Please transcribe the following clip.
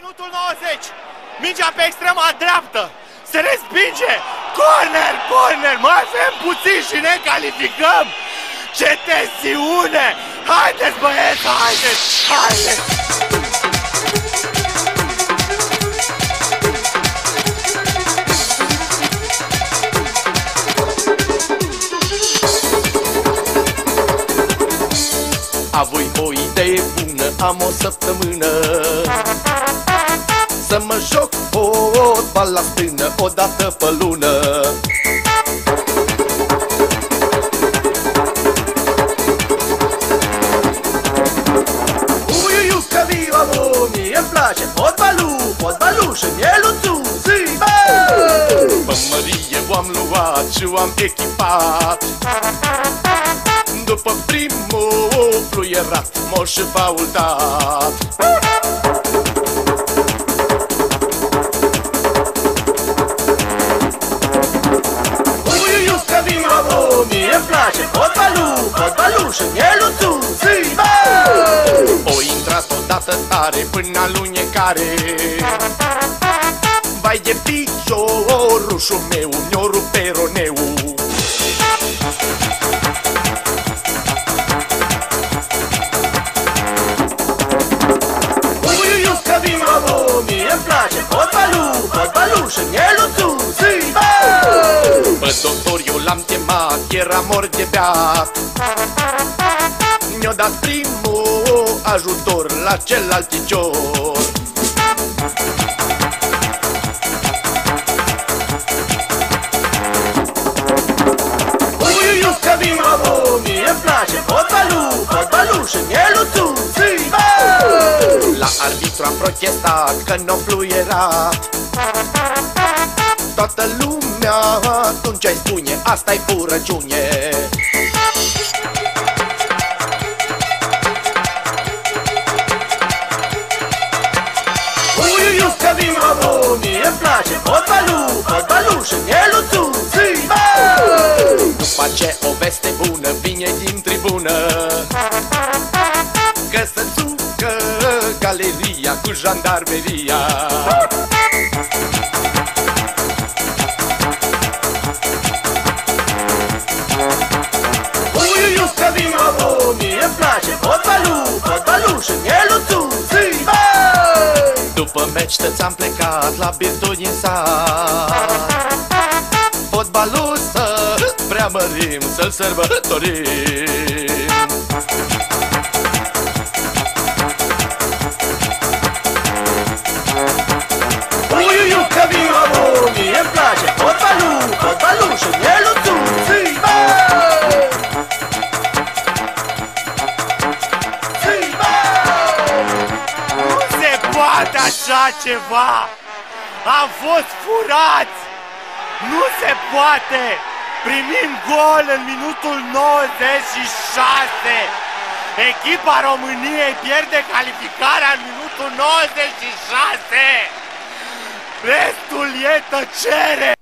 Minutul 90. Mingea pe extrema dreaptă. Se respinge. Corner, corner. Mai avem puțin și ne calificăm. Ce tensiune. Haideți, băieți, haideți, haideți. Avui o idee bună, am o săptămână să mă joc fotbal la stână o dată pe lună. Uiuiu că viva mie-mi place fotbalul, fotbalul și mieluțul, zi, bă! Pe mărie v-am luat și v-am echipat. După primul fluierat m-o și faultat. Uiuiu că vin bravo, mie-mi place fotbalul, fotbalul și mieluțul, zi, bă! O intrat odată tare până alunecare. Vai de piciorușul meu, mi-o rupe roneu. Mie-mi place fotbalul, fotbalul și mieluțul, zi, bă! Pe doctor eu l-am chemat, era mor de beat. Mi-o dat primul ajutor la celălalt picior. Uiuiu că vin bravo, mie-mi place fotbalul, fotbalul și mieluțul, zi, bă! La arbitru am protestat că n-o fluierat. Toată lumea atunci-i spune, asta-i furăciune. Uiuiu că vin bravo, mie-mi place fotbalul, fotbalul și mieluțul, zi, bă! După ce o veste bună vine din tribună, că să țucă galeria cu jandarmeria. Uiuiu că vin bravo, mie-mi place fotbalul, fotbalul și mieluțul, zi, bă! După meci toți-am plecat la birtuni în sat. Fotbalul să preamărim, să-l sărbătorim. Uiuiu că vin bravo, mie-mi place fotbalul, fotbalul și mieluțul, zi, bă! Zi, bă! Nu se poate așa ceva. Am fost furați. Nu se poate. Primim gol în minutul 96. Echipa României pierde calificarea în minutul 96. Restul e tăcere!